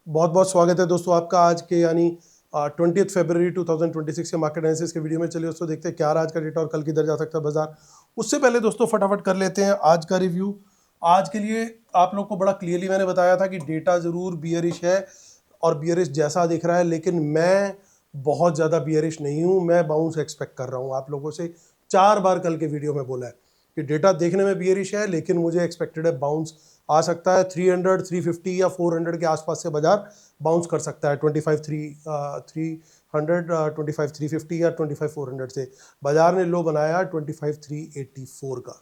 बहुत बहुत स्वागत है दोस्तों आपका आज के यानी 20 फरवरी 2026 के मार्केट एनालिसिस के वीडियो में। चलिए दोस्तों देखते हैं क्या रहा आज का डेटा और कल किधर जा सकता है बाजार। उससे पहले दोस्तों फटाफट कर लेते हैं आज का रिव्यू। आज के लिए आप लोग को बड़ा क्लियरली मैंने बताया था कि डेटा जरूर बियरिश है और बियरिश जैसा दिख रहा है, लेकिन मैं बहुत ज़्यादा बियरिश नहीं हूँ। मैं बाउंस एक्सपेक्ट कर रहा हूँ। आप लोगों से 4 बार कल के वीडियो में बोला है कि डेटा देखने में बियरिश है, लेकिन मुझे एक्सपेक्टेड है बाउंस आ सकता है। 300, 350 या 400 के आसपास से बाजार बाउंस कर सकता है। 25 350 या 25 400 से बाजार ने लो बनाया 25 384 का।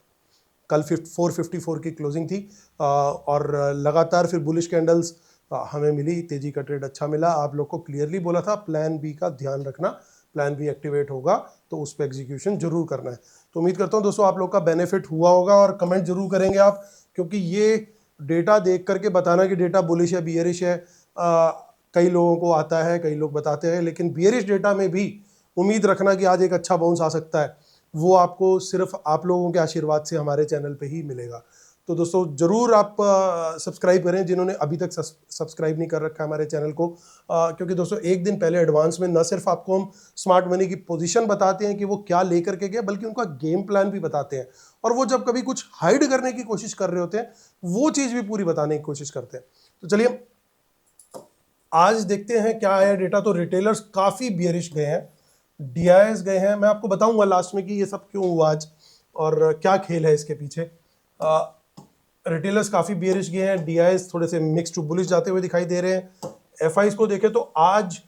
कल 454 की क्लोजिंग थी और लगातार फिर बुलिश कैंडल्स हमें मिली, तेजी का ट्रेड अच्छा मिला। आप लोग को क्लियरली बोला था प्लान बी का ध्यान रखना, प्लान बी एक्टिवेट होगा तो उस पर एग्जीक्यूशन जरूर करना है। तो उम्मीद करता हूँ दोस्तों आप लोग का बेनिफिट हुआ होगा और कमेंट जरूर करेंगे आप, क्योंकि ये डेटा देख करके बताना कि डेटा बुलिश है बियरिश है कई लोगों को आता है, कई लोग बताते हैं, लेकिन बियरिश डेटा में भी उम्मीद रखना कि आज एक अच्छा बाउंस आ सकता है, वो आपको सिर्फ आप लोगों के आशीर्वाद से हमारे चैनल पे ही मिलेगा। तो दोस्तों जरूर आप सब्सक्राइब करें जिन्होंने अभी तक सब्सक्राइब नहीं कर रखा है हमारे चैनल को, क्योंकि दोस्तों एक दिन पहले एडवांस में न सिर्फ आपको हम स्मार्ट मनी की पोजीशन बताते हैं कि वो क्या लेकर के गए, बल्कि उनका गेम प्लान भी बताते हैं। और वो जब कभी कुछ हाइड करने की कोशिश कर रहे होते हैं वो चीज़ भी पूरी बताने की कोशिश करते हैं। तो चलिए आज देखते हैं क्या है डेटा। तो रिटेलर्स काफ़ी बियरिश गए हैं, डीआईएस गए हैं। मैं आपको बताऊंगा लास्ट में कि ये सब क्यों हुआ आज और क्या खेल है इसके पीछे। रिटेलर्स काफ़ी बियरिश गए हैं, डीआईएस थोड़े से मिक्स टू बुलिश जाते हुए दिखाई दे रहे हैं। एफआईस को देखें तो आज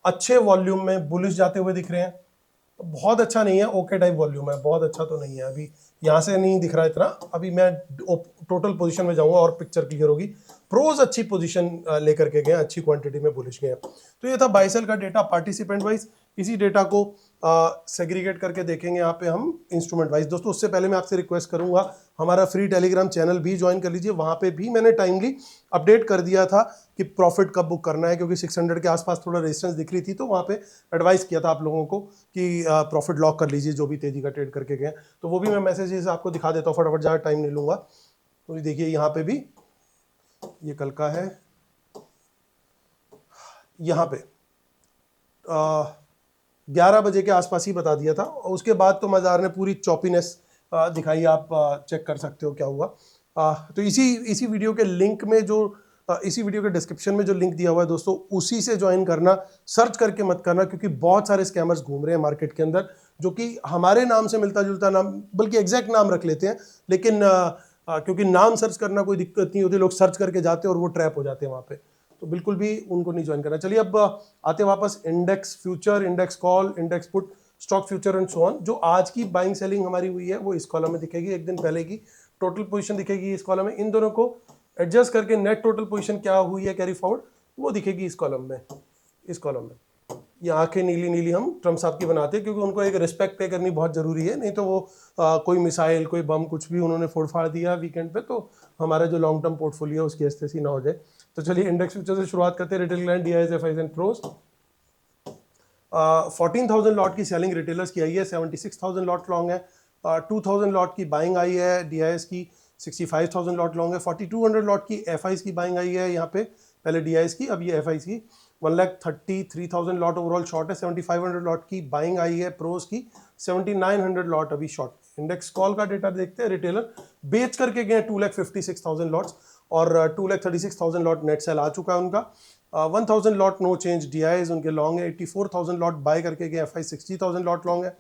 अच्छे वॉल्यूम में बुलिश जाते हुए दिख रहे हैं। बहुत अच्छा नहीं है, ओके टाइप वॉल्यूम है, बहुत अच्छा तो नहीं है। अभी यहाँ से नहीं दिख रहा इतना, अभी मैं टोटल पोजीशन में जाऊंगा और पिक्चर क्लियर होगी। प्रोज अच्छी पोजीशन लेकर के गए, अच्छी क्वांटिटी में बुलिश गए। तो ये था बाय सेल का डेटा पार्टिसिपेंट वाइज। इसी डेटा को सेग्रीगेट करके देखेंगे यहाँ पे हम इंस्ट्रूमेंट वाइज। दोस्तों उससे पहले मैं आपसे रिक्वेस्ट करूंगा हमारा फ्री टेलीग्राम चैनल भी ज्वाइन कर लीजिए। वहां पे भी मैंने टाइमली अपडेट कर दिया था कि प्रॉफिट कब बुक करना है, क्योंकि 600 के आसपास थोड़ा रेजिस्टेंस दिख रही थी, तो वहां पे एडवाइस किया था आप लोगों को कि प्रॉफिट लॉक कर लीजिए जो भी तेजी का ट्रेड करके गए। तो वो भी मैं मैसेजेस आपको दिखा देता हूँ फटाफट, ज़्यादा टाइम नहीं लूंगा। तो देखिए यहाँ पे भी ये कल का है, यहाँ पे 11 बजे के आसपास ही बता दिया था। और उसके बाद तो बाजार ने पूरी चॉपीनेस दिखाई, आप चेक कर सकते हो क्या हुआ। तो इसी वीडियो के लिंक में जो इसी वीडियो के डिस्क्रिप्शन में जो लिंक दिया हुआ है दोस्तों, उसी से ज्वाइन करना, सर्च करके मत करना, क्योंकि बहुत सारे स्कैमर्स घूम रहे हैं मार्केट के अंदर जो कि हमारे नाम से मिलता जुलता नाम, बल्कि एग्जैक्ट नाम रख लेते हैं, लेकिन क्योंकि नाम सर्च करना कोई दिक्कत नहीं होती, लोग सर्च करके जाते हैं और वो ट्रैप हो जाते हैं वहाँ पे। तो बिल्कुल भी उनको नहीं ज्वाइन करना। चलिए अब आते वापस index future, index call, index put, stock future and so on. जो आज की बाइंग सेलिंग हमारी हुई है वो इस कॉलम में दिखेगी, एक दिन पहले की टोटल पोजीशन दिखेगी इस कॉलम में। इन दोनों को एडजस्ट करके नेट टोटल पोजीशन क्या हुई है कैरी फॉरवर्ड, वो दिखेगी इस कॉलम में। इस कॉलम में ये आंखें नीली नीली हम ट्रम्प साहब की बनाते हैं, क्योंकि उनको एक रिस्पेक्ट पे करनी बहुत जरूरी है, नहीं तो वो कोई मिसाइल, कोई बम, कुछ भी उन्होंने फोड़ फाड़ दिया वीकेंड पे, तो हमारा जो लॉन्ग टर्म पोर्टफोलियो है उसकी स्थिति ना हो जाए। तो चलिए इंडेक्स फ्यूचर से शुरुआत करते हैं। Retail client, DIIs, FIS and pros. 14,000 lot की सेलिंग रिटेलर्स की आई है, 76,000 लॉट लॉन्ग है। 2,000 लॉट की बाइंग आई है डीआईएस की, 65,000 लॉट लॉन्ग है। 4,200 लॉट की एफआईएस की बाइंग आई है यहाँ पे, पहले डीआईएस की अब ये एफआईएस की। 1,33,000 लॉट ओवरऑल शॉर्ट है। 7,500 लॉट की बाइंग आई है प्रोस की, 7,900 लॉट अभी शॉर्ट। इंडेक्स कॉल का डेटा देखते हैं। रिटेलर बेच करके गए 2,56,000 लॉट्स और 2,36,000 लॉट नेट सेल आ चुका है उनका। 1,000 लॉट नो चेंज डीआईएस उनके लॉन्ग है। 84,000 लॉट बाय करके गए एफआई, 60,000 लॉट लॉन्ग है।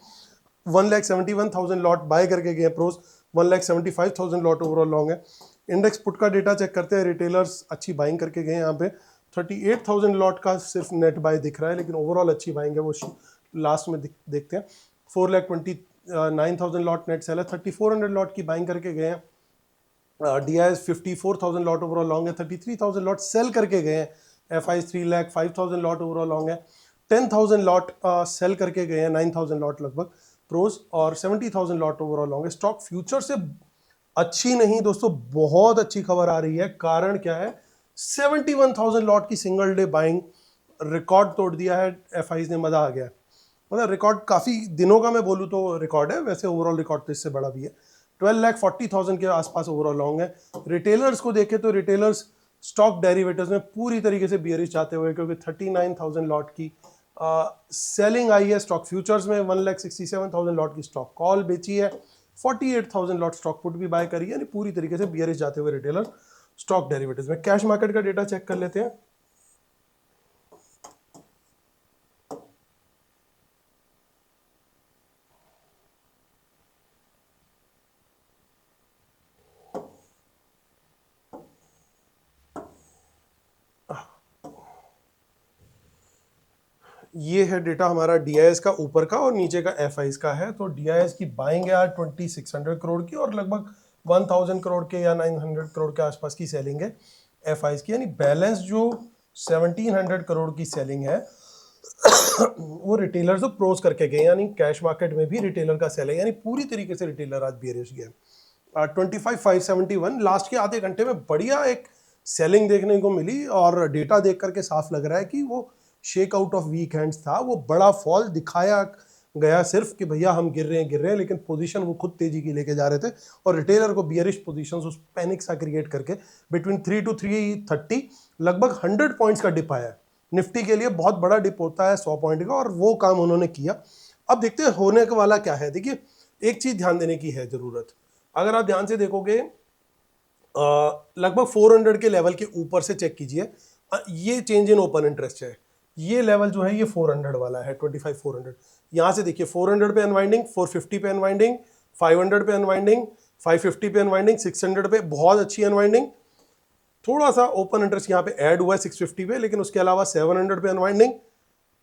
1,71,000 लॉट बाय करके गए प्रोस, 1,75,000 लॉट ओवरऑल लॉन्ग है। इंडेक्स पुट का डेटा चेक करते हैं। रिटेलर्स अच्छी बाइंग करके गए यहाँ पे, 38,000 लॉट का सिर्फ नेट बाय दिख रहा है, लेकिन ओवरऑल अच्छी बाइंग है, वो लास्ट में देखते हैं। 4,29,000 लॉट नेट सेल है। 3,400 लॉट की बाइंग करके गए हैं डीआईएस। 54,000 लॉट ओवरऑल लॉन्ग है। 33,000 लॉट सेल करके गए हैं एफआई। 3,05,000 लॉट ओवरऑल लॉन्ग है। 10,000 लॉट सेल करके गए हैं, 9,000 लॉट लगभग प्रोज, और 70,000 लॉट ओवरऑल लॉन्ग है। स्टॉक फ्यूचर से अच्छी नहीं दोस्तों, बहुत अच्छी खबर आ रही है। कारण क्या है? 71,000 लॉट की सिंगल डे बाइंग, रिकॉर्ड तोड़ दिया है एफआईज ने, मजा आ गया। मतलब रिकॉर्ड काफी दिनों का मैं बोलूँ तो रिकॉर्ड है, वैसे ओवरऑल रिकॉर्ड तो इससे बड़ा भी है। 12,40,000 के आसपास ओवरऑल लॉन्ग है। रिटेलर्स को देखें तो रिटेलर्स स्टॉक डेरिवेटिव्स में पूरी तरीके से बियरिश जाते हुए, क्योंकि 39,000 लॉट की सेलिंग आई है। स्टॉक फ्यूचर्स में 1,67,000 लॉट की स्टॉक कॉल बेची है, 48,000 लॉट स्टॉक पुट भी बाय करी है, यानी पूरी तरीके से बियरिश जाते हुए रिटेलर स्टॉक डेरिवेटिव्स में। कैश मार्केट का डेटा चेक कर लेते हैं। ये है डेटा हमारा डीआईएस का ऊपर का, और नीचे का एफआईज का है। तो डीआईएस की बाइंग है आज 2600 करोड़ की, और लगभग 1000 करोड़ के या 900 करोड़ के आसपास की सेलिंग है एफआईज की, यानी बैलेंस जो 1700 करोड़ की सेलिंग है वो रिटेलर तो प्रोज करके गए, यानी कैश मार्केट में भी रिटेलर का सेल है, यानी पूरी तरीके से रिटेलर आज बियरिश गया। 25,571 लास्ट के आधे घंटे में बढ़िया एक सेलिंग देखने को मिली, और डेटा देख करके साफ लग रहा है कि वो shake out of weak hands था। वो बड़ा फॉल दिखाया गया सिर्फ कि भैया हम गिर रहे हैं, लेकिन पोजीशन वो खुद तेजी की लेके जा रहे थे, और रिटेलर को बियरिश पोजीशन उस पैनिक सा क्रिएट करके बिटवीन 3 to 330 लगभग 100 पॉइंट्स का डिप आया। निफ्टी के लिए बहुत बड़ा डिप होता है 100 पॉइंट का, और वो काम उन्होंने किया। अब देखते हैं होने के वाला क्या है। देखिए, एक चीज ध्यान देने की है जरूरत, अगर आप ध्यान से देखोगे लगभग 400 के लेवल के ऊपर से चेक कीजिए, ये चेंज इन ओपन इंटरेस्ट है। ये लेवल जो है ये 400 वाला है, 25,400। यहाँ से देखिए 400 पे अनवाइंडिंग, 450 पे अनवाइंडिंग, 500 पे अनवाइंडिंग, 550 पे अनवाइंडिंग, 600 पे बहुत अच्छी अनवाइंडिंग। थोड़ा सा ओपन इंटरेस्ट यहाँ पे ऐड हुआ है 650 पे, लेकिन उसके अलावा 700 पे अनवाइंडिंग,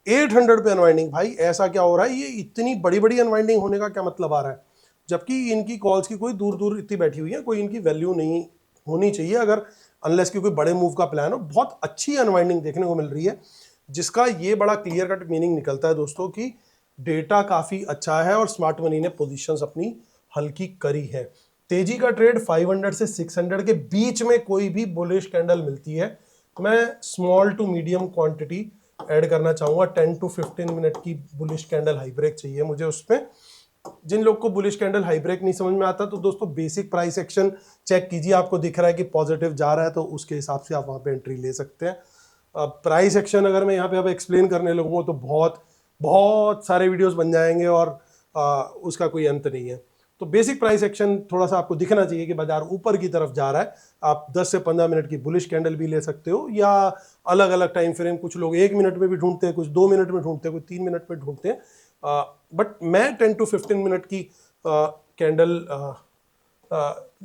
800 पे अनवाइंडिंग। भाई ऐसा क्या हो रहा है, ये इतनी बड़ी बड़ी अनवाइंडिंग होने का क्या मतलब आ रहा है, जबकि इनकी कॉल्स की कोई दूर दूर इतनी बैठी हुई है, कोई इनकी वैल्यू नहीं होनी चाहिए, अगर अनलेस की कोई बड़े मूव का प्लान हो। बहुत अच्छी अनवाइंडिंग देखने को मिल रही है, जिसका ये बड़ा क्लियर कट मीनिंग निकलता है दोस्तों कि डेटा काफी अच्छा है और स्मार्ट मनी ने पोजीशंस अपनी हल्की करी है। तेजी का ट्रेड 500 से 600 के बीच में कोई भी बुलिश कैंडल मिलती है, मैं small to medium quantity add करना चाहूंगा। 10 to 15 मिनट की बुलिश कैंडल हाई ब्रेक चाहिए मुझे उसमें। जिन लोग को बुलिश कैंडल हाई ब्रेक नहीं समझ में आता, तो दोस्तों बेसिक प्राइस एक्शन चेक कीजिए, आपको दिख रहा है कि पॉजिटिव जा रहा है, तो उसके हिसाब से आप वहां पे एंट्री ले सकते हैं। प्राइस एक्शन अगर मैं यहाँ पे अब एक्सप्लेन करने लगूंगा तो बहुत बहुत सारे वीडियोस बन जाएंगे, और उसका कोई अंत नहीं है। तो बेसिक प्राइस एक्शन थोड़ा सा आपको दिखना चाहिए कि बाजार ऊपर की तरफ जा रहा है। आप 10 से 15 मिनट की बुलिश कैंडल भी ले सकते हो, या अलग अलग टाइम फ्रेम, कुछ लोग 1 मिनट में भी ढूंढते हैं, कुछ 2 मिनट में ढूंढते हैं, कुछ 3 मिनट में ढूंढते हैं, बट मैं 10 to 15 मिनट की कैंडल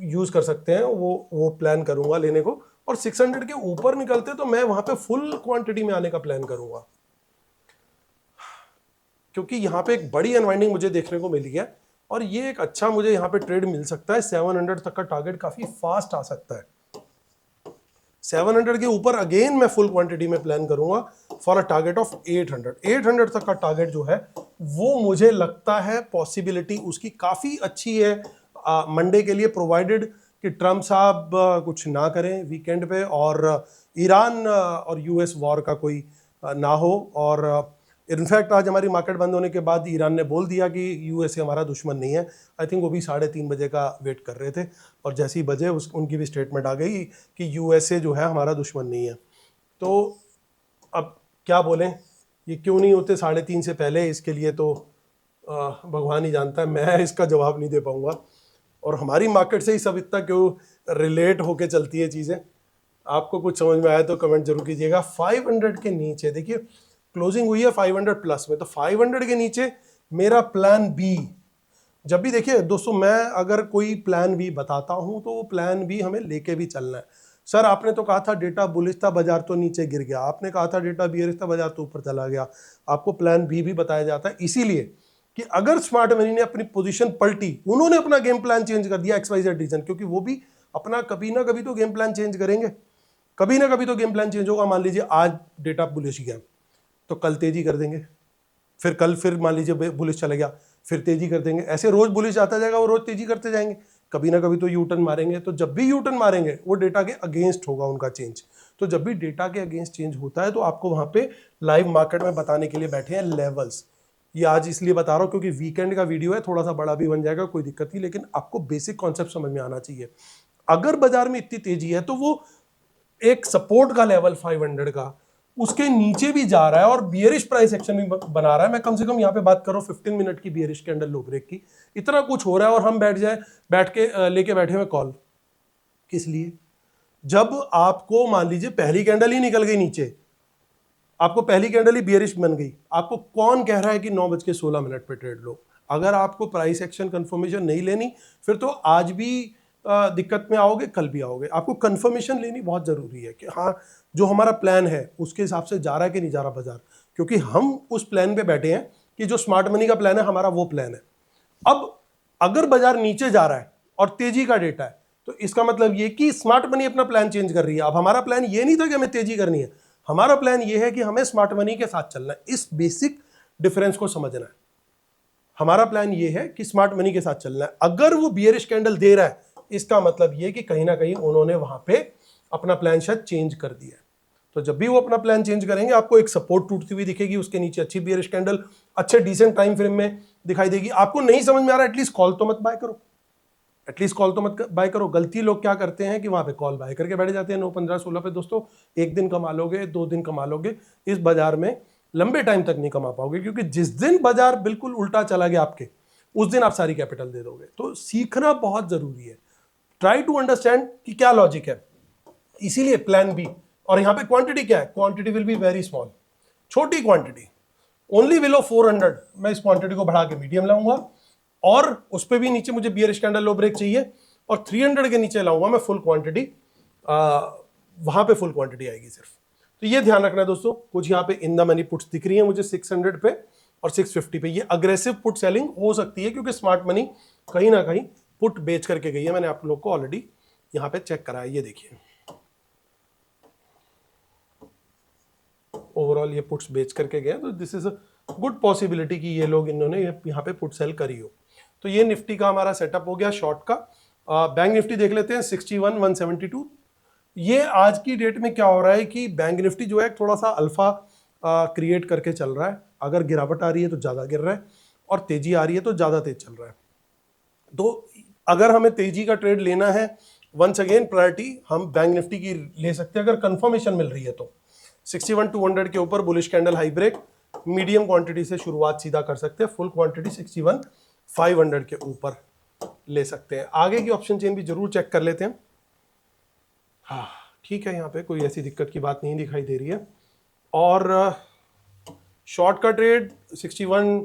यूज कर सकते हैं, वो प्लान करूंगा लेने को। और 600 के ऊपर निकलते तो मैं वहां पे फुल क्वांटिटी में आने का प्लान करूंगा, क्योंकि यहाँ पे एक बड़ी अनवाइंडिंग मुझे देखने को मिली है, और ये एक अच्छा मुझे यहाँ पे ट्रेड मिल सकता है। 700 तक का टारगेट काफी फास्ट आ सकता है। 700 के ऊपर अगेन मैं फुल क्वांटिटी में प्लान करूंगा फॉर अ टारगेट ऑफ 800। 800 तक का टारगेट जो है वो मुझे लगता है पॉसिबिलिटी उसकी काफी अच्छी है मंडे के लिए, प्रोवाइडेड कि ट्रम्प साहब कुछ ना करें वीकेंड पे, और ईरान और यूएस वॉर का कोई ना हो। और इनफैक्ट आज हमारी मार्केट बंद होने के बाद ईरान ने बोल दिया कि यूएसए हमारा दुश्मन नहीं है। आई थिंक वो भी 3:30 बजे का वेट कर रहे थे, और जैसे ही बजे उनकी भी स्टेटमेंट आ गई कि यूएसए जो है हमारा दुश्मन नहीं है। तो अब क्या बोलें, ये क्यों नहीं होते 3:30 से पहले, इसके लिए तो भगवान ही जानता है, मैं इसका जवाब नहीं दे पाऊंगा। और हमारी मार्केट से ही सब इतना क्यों रिलेट होके चलती है चीज़ें, आपको कुछ समझ में आया तो कमेंट जरूर कीजिएगा। 500 के नीचे देखिए क्लोजिंग हुई है 500 प्लस में, तो 500 के नीचे मेरा प्लान बी। जब भी देखिए दोस्तों, मैं अगर कोई प्लान बी बताता हूं तो वो प्लान बी हमें लेके भी चलना है। सर आपने तो कहा था डेटा बुलिश था, बाजार तो नीचे गिर गया, आपने कहा था डेटा बियरिश था, बाजार तो ऊपर चला गया। आपको प्लान बी भी बताया जाता है, इसीलिए कि अगर स्मार्ट मनी ने अपनी पोजीशन पलटी, उन्होंने अपना गेम प्लान चेंज कर दिया XYZ रीजन, क्योंकि वो भी अपना कभी ना कभी तो गेम प्लान चेंज करेंगे, कभी ना कभी तो गेम प्लान चेंज होगा। मान लीजिए आज डेटा बुलिश गया तो कल तेजी कर देंगे, फिर कल फिर मान लीजिए बुलिश चला गया, फिर तेजी कर देंगे, ऐसे रोज बुलिश आता जाएगा, वो रोज तेजी करते जाएंगे, कभी ना कभी तो यू टर्न मारेंगे। तो जब भी यू टर्न मारेंगे वो डेटा के अगेंस्ट होगा उनका चेंज। तो जब भी डेटा के अगेंस्ट चेंज होता है तो आपको वहां पे लाइव मार्केट में बताने के लिए बैठे हैं लेवल्स। ये आज इसलिए बता रहा हूं क्योंकि वीकेंड का वीडियो है, थोड़ा सा बड़ा भी बन जाएगा, कोई दिक्कत नहीं, लेकिन आपको बेसिक कॉन्सेप्ट समझ में आना चाहिए। अगर बाजार में इतनी तेजी है तो वो एक सपोर्ट का लेवल 500 का, उसके नीचे भी जा रहा है और बियरिश प्राइस एक्शन भी बना रहा है। मैं कम से कम यहाँ पे बात करूँ 15 मिनट की बियरिश कैंडल लो ब्रेक की, इतना कुछ हो रहा है और हम बैठ के लेके बैठे हुए कॉल। किस लिए? जब आपको मान लीजिए पहली कैंडल ही निकल गई नीचे, आपको पहली कैंडल ही बियरिश बन गई, आपको कौन कह रहा है कि 9:16 पे ट्रेड लो? अगर आपको प्राइस एक्शन कंफर्मेशन नहीं लेनी, फिर तो आज भी दिक्कत में आओगे, कल भी आओगे। आपको कंफर्मेशन लेनी बहुत जरूरी है कि हाँ, जो हमारा प्लान है उसके हिसाब से जा रहा है कि नहीं जा रहा बाजार, क्योंकि हम उस प्लान पे बैठे हैं कि जो स्मार्ट मनी का प्लान है हमारा वो प्लान है। अब अगर बाजार नीचे जा रहा है और तेजी का डेटा है, तो इसका मतलब ये कि स्मार्ट मनी अपना प्लान चेंज कर रही है। अब हमारा प्लान ये नहीं था कि हमें तेजी करनी है, हमारा प्लान ये है कि हमें स्मार्ट मनी के साथ चलना है। इस बेसिक डिफरेंस को समझना है। हमारा प्लान ये है कि स्मार्ट मनी के साथ चलना है। अगर वो बियरिश कैंडल दे रहा है, इसका मतलब ये कि कहीं ना कहीं उन्होंने वहां पे अपना प्लान शायद चेंज कर दिया है। तो जब भी वो अपना प्लान चेंज करेंगे, आपको एक सपोर्ट टूटती हुई दिखेगी, उसके नीचे अच्छी बियरिश कैंडल अच्छे डिसेंट टाइम फ्रेम में दिखाई देगी। आपको नहीं समझ में आ रहा, एटलीस्ट कॉल तो मत बाय करो, एटलीस्ट कॉल तो मत बाय करो। गलती लोग क्या करते हैं कि वहां पे कॉल बाय करके बैठ जाते हैं 9, 15, 16 पे। दोस्तों, एक दिन कमा लोगे, 2 दिन कमा लोगे, इस बाजार में लंबे टाइम तक नहीं कमा पाओगे, क्योंकि जिस दिन बाजार बिल्कुल उल्टा चला गया आपके, उस दिन आप सारी कैपिटल दे दोगे। तो सीखना बहुत जरूरी है। ट्राई टू अंडरस्टैंड कि क्या लॉजिक है। इसीलिए प्लान बी, और यहां पे क्वांटिटी क्या है? Quantity will be very small, छोटी क्वांटिटी, ओनली बिलो 400। मैं इस क्वांटिटी को बढ़ा के मीडियम लाऊंगा, और उस पर भी नीचे मुझे बियरिश कैंडल लो ब्रेक चाहिए, और 300 के नीचे लाऊंगा मैं फुल क्वांटिटी। वहां पे फुल क्वांटिटी आएगी सिर्फ। तो ये ध्यान रखना है दोस्तों। कुछ यहाँ पे इन द मनी पुट्स दिख रही है मुझे 600 पे और 650 पे। ये अग्रेसिव पुट सेलिंग हो सकती है, क्योंकि स्मार्ट मनी कहीं ना कहीं पुट बेच करके गई है। मैंने आप लोग को ऑलरेडी यहाँ पे चेक कराया, ये देखिए ओवरऑल ये पुट्स बेच करके गए। तो this is a good possibility कि ये लोग इन्होंने यहाँ पे पुट सेल करी हो। तो ये निफ्टी का हमारा सेटअप हो गया शॉर्ट का। बैंक निफ्टी देख लेते हैं 61,172। ये आज की डेट में क्या हो रहा है कि बैंक निफ्टी जो है थोड़ा सा अल्फा क्रिएट करके चल रहा है। अगर गिरावट आ रही है तो ज़्यादा गिर रहा है, और तेजी आ रही है तो ज़्यादा तेज चल रहा है। तो अगर हमें तेजी का ट्रेड लेना है, वंस अगेन प्रायोरिटी हम बैंक निफ्टी की ले सकते हैं, अगर कंफर्मेशन मिल रही है तो। 61,200 के ऊपर bullish candle high break, medium quantity से शुरुआत सीधा कर सकते हैं, फुल क्वांटिटी 61,500 के ऊपर ले सकते हैं। आगे की ऑप्शन चेन भी जरूर चेक कर लेते हैं। हाँ ठीक है, यहाँ पे कोई ऐसी दिक्कत की बात नहीं दिखाई दे रही है। और शॉर्ट का ट्रेड 61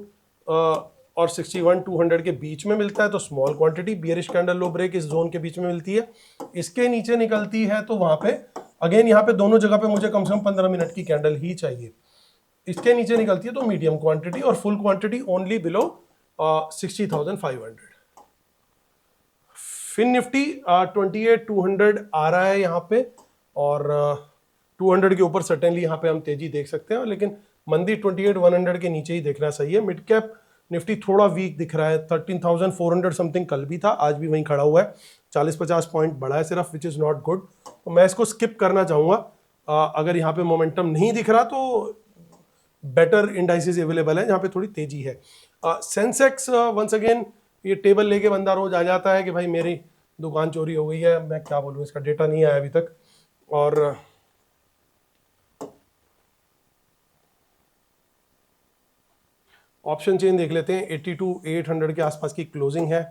और 61,200 के बीच में मिलता है तो स्मॉल क्वांटिटी, बियरिश कैंडल लो ब्रेक इस जोन के बीच में मिलती है। इसके नीचे निकलती है तो वहां पे अगेन, यहाँ पे दोनों जगह पे मुझे कम से कम 15 मिनट की कैंडल ही चाहिए। इसके नीचे निकलती है तो मीडियम क्वांटिटी, और full quantity only below 60,500। Fin Nifty 28,200 आ रहा है यहाँ पे, और 200 के ऊपर सर्टेनली यहाँ पे हम तेजी देख सकते हैं, लेकिन मंदी 28,100 के नीचे ही देखना सही है। मिड कैप निफ्टी थोड़ा वीक दिख रहा है, 13,400 समथिंग कल भी था, आज भी वहीं खड़ा हुआ है, 40-50 पॉइंट बढ़ा है सिर्फ, विच इज नॉट गुड। तो मैं इसको स्किप करना चाहूंगा। अगर यहाँ पे मोमेंटम नहीं दिख रहा तो बेटर इंडाइसेस अवेलेबल है जहाँ पे थोड़ी तेजी है। सेंसेक्स वंस अगेन, ये टेबल लेके बंदा रोज आ जाता है कि भाई मेरी दुकान चोरी हो गई है, मैं क्या बोलूँ, इसका डेटा नहीं आया अभी तक। और ऑप्शन चेन देख लेते हैं, 82,800 के आसपास की क्लोजिंग है।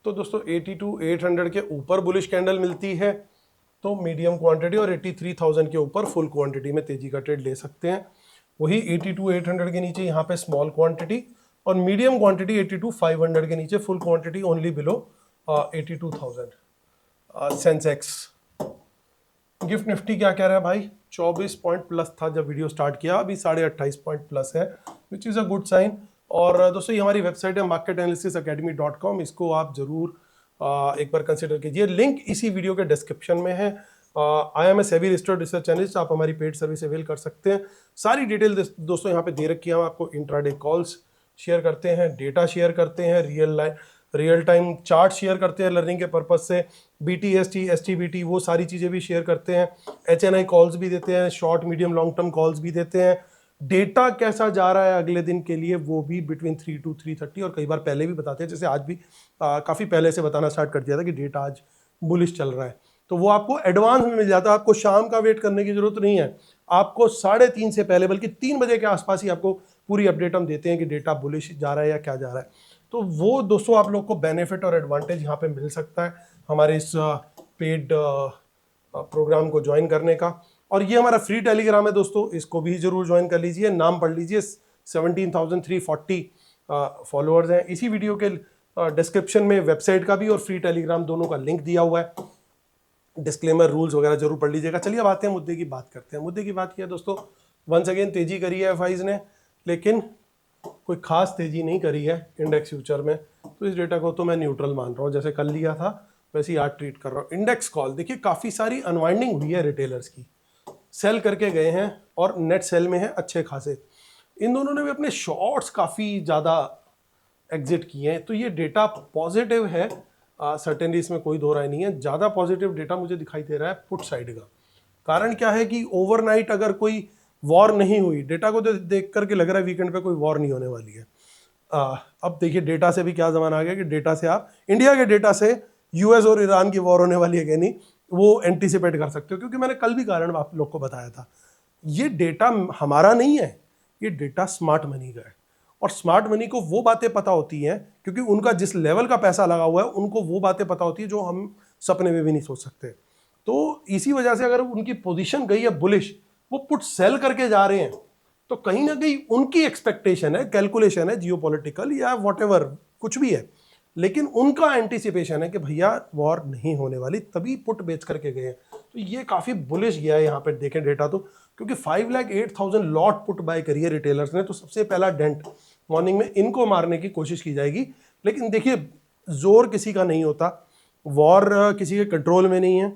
तो दोस्तों 82,800 के ऊपर बुलिश कैंडल मिलती है तो मीडियम क्वांटिटी, और 83,000 के ऊपर फुल क्वांटिटी में तेजी का ट्रेड ले सकते हैं। वही 82,800 के नीचे यहाँ पे स्मॉल क्वांटिटी, और मीडियम क्वांटिटी 82,500 के नीचे, full quantity only below 82,000। Sensex, gift Nifty क्या कह रहा है भाई? 24 पॉइंट प्लस था जब वीडियो स्टार्ट किया, अभी 28.5 पॉइंट प्लस है, which is a good sign. और दोस्तों ये हमारी वेबसाइट है marketanalysis.academy.com, इसको आप जरूर एक बार कंसिडर कीजिए। लिंक इसी वीडियो के डिस्क्रिप्शन में है। I am a SEBI registered research analyst, आप हमारी पेड सर्विस अवेल कर सकते हैं। सारी डिटेल दोस्तों यहाँ पे दे रखी है। हम आपको इंट्राडे कॉल्स शेयर करते हैं, डेटा शेयर करते हैं, रियल टाइम चार्ट शेयर करते हैं लर्निंग के पर्पज से, BTST, STBT वो सारी चीज़ें भी शेयर करते हैं, HNI कॉल्स भी देते हैं, short medium long term calls भी देते हैं, डेटा कैसा जा रहा है अगले दिन के लिए वो भी बिटवीन 3 to 3:30, और कई बार पहले भी बताते हैं, जैसे आज भी काफ़ी पहले से बताना स्टार्ट कर दिया था कि डेटा आज बुलिश चल रहा है, तो वो आपको एडवांस में मिल जाता है। आपको शाम का वेट करने की जरूरत नहीं है, आपको 3:30 से पहले, बल्कि 3 बजे के आसपास ही आपको पूरी अपडेट हम देते हैं कि डेटा बुलिश जा रहा है या क्या जा रहा है। तो वो दोस्तों आप लोग को बेनिफिट और एडवांटेज यहाँ पे मिल सकता है हमारे इस पेड प्रोग्राम को ज्वाइन करने का। और ये हमारा फ्री टेलीग्राम है दोस्तों, इसको भी जरूर ज्वाइन कर लीजिए, नाम पढ़ लीजिए। 17,340 फॉलोअर्स हैं। इसी वीडियो के डिस्क्रिप्शन में वेबसाइट का भी और फ्री टेलीग्राम दोनों का लिंक दिया हुआ है। डिस्क्लेमर, रूल्स वगैरह जरूर पढ़ लीजिएगा। चलिए अब आते हैं मुद्दे की बात करते हैं। मुद्दे की बात किया दोस्तों, वंस अगेन तेजी करी है एफआईज ने, लेकिन कोई खास तेजी नहीं करी है इंडेक्स फ्यूचर में। तो इस डेटा को तो मैं न्यूट्रल मान रहा हूँ, जैसे कल लिया था वैसे ही आज ट्रीट कर रहा हूँ। इंडेक्स कॉल देखिए, काफ़ी सारी अनवाइंडिंग हुई है रिटेलर्स की, सेल करके गए हैं और नेट सेल में है अच्छे खासे। इन दोनों ने भी अपने शॉर्ट्स काफ़ी ज़्यादा एग्जिट किए हैं, तो ये डेटा पॉजिटिव है। सर्टेनली इसमें कोई दो राय नहीं है। ज़्यादा पॉजिटिव डेटा मुझे दिखाई दे रहा है पुट साइड का। कारण क्या है कि ओवरनाइट अगर कोई वॉर नहीं हुई, डेटा को देख करके लग रहा है वीकेंड पे कोई वॉर नहीं होने वाली है। अब देखिए डेटा से भी क्या ज़माना आ गया कि डेटा से आप, इंडिया के डेटा से यूएस और ईरान की वॉर होने वाली है कि नहीं, वो एंटीसिपेट कर सकते हो, क्योंकि मैंने कल भी कारण आप लोग को बताया था। ये डेटा हमारा नहीं है, ये डेटा स्मार्ट मनी का है। और स्मार्ट मनी को वो बातें पता होती हैं, क्योंकि उनका जिस लेवल का पैसा लगा हुआ है उनको वो बातें पता होती है जो हम सपने में भी नहीं सोच सकते। तो इसी वजह से अगर उनकी पोजीशन गई है बुलिश, वो पुट सेल करके जा रहे हैं, तो कहीं ना कहीं उनकी एक्सपेक्टेशन है, कैलकुलेशन है, जियोपॉलिटिकल या व्हाटएवर कुछ भी है, लेकिन उनका एंटीसिपेशन है कि भैया वॉर नहीं होने वाली, तभी पुट बेच करके गए हैं। तो ये काफ़ी बुलिश गया है यहाँ पे देखें डेटा तो, क्योंकि 5,08,000 लॉट पुट बाय करी है रिटेलर्स ने। तो सबसे पहला डेंट मॉर्निंग में इनको मारने की कोशिश की जाएगी। लेकिन देखिए जोर किसी का नहीं होता, वॉर किसी के कंट्रोल में नहीं है।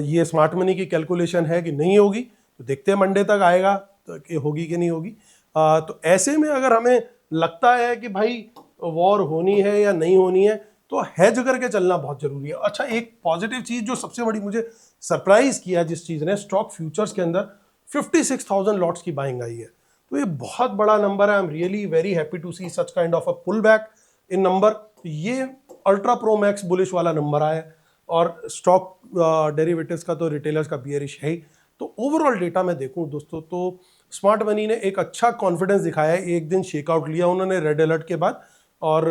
ये स्मार्ट मनी की कैलकुलेशन है कि नहीं होगी, तो देखते हैं मंडे तक आएगा तो कि होगी कि नहीं होगी। तो ऐसे में अगर हमें लगता है कि भाई वॉर होनी है या नहीं होनी है, तो हेज करके चलना बहुत जरूरी है। अच्छा, एक पॉजिटिव चीज जो सबसे बड़ी मुझे सरप्राइज किया जिस चीज ने, स्टॉक फ्यूचर्स के अंदर 56,000 लॉट्स की बाइंग आई है। तो ये बहुत बड़ा नंबर है। I am really very happy to see such kind of a pull back in number. ये अल्ट्रा प्रो मैक्स बुलिश वाला नंबर आया है, और स्टॉक डेरिवेटिव्स का तो रिटेलर्स का बियरिश है ही। तो ओवरऑल डेटा में देखूं दोस्तों, तो स्मार्ट मनी ने एक अच्छा कॉन्फिडेंस दिखाया है। एक दिन शेकआउट लिया उन्होंने रेड अलर्ट के बाद, और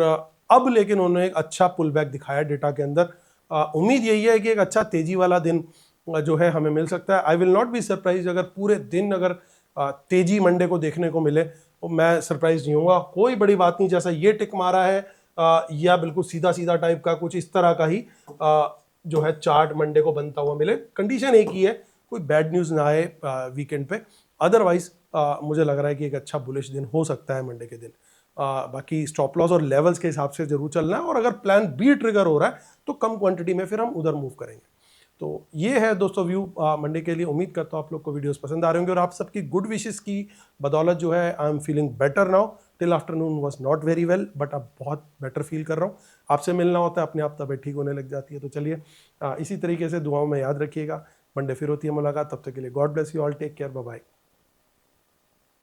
अब लेकिन उन्होंने एक अच्छा पुल बैक दिखाया डेटा के अंदर। उम्मीद यही है कि एक अच्छा तेजी वाला दिन जो है हमें मिल सकता है। I will not be surprise अगर पूरे दिन अगर तेजी मंडे को देखने को मिले, तो मैं सरप्राइज नहीं होऊंगा। कोई बड़ी बात नहीं, जैसा ये टिक मारा है या बिल्कुल सीधा सीधा टाइप का कुछ इस तरह का ही जो है चार्ट मंडे को बनता हुआ मिले। कंडीशन एक ही है, कोई बैड न्यूज़ ना आए वीकेंड पे। अदरवाइज मुझे लग रहा है कि एक अच्छा बुलिश दिन हो सकता है मंडे के दिन। बाकी स्टॉप लॉस और लेवल्स के हिसाब से जरूर चलना है, और अगर प्लान बी ट्रिगर हो रहा है तो कम क्वांटिटी में फिर हम उधर मूव करेंगे। तो ये है दोस्तों व्यू मंडे के लिए। उम्मीद करता हूँ आप लोग को वीडियोस पसंद आ रहे होंगे, और आप सबकी गुड विशेस की बदौलत जो है I am feeling better now. Till afternoon was not very well, but अब बहुत बेटर फील कर रहा हूँ। आपसे मिलना होता है, अपने आप तबीयत ठीक होने लग जाती है। तो चलिए इसी तरीके से दुआओं में याद रखिएगा। मंडे फिर होती है मुलाकात, तब तक के लिए God bless you all, take care, bye bye.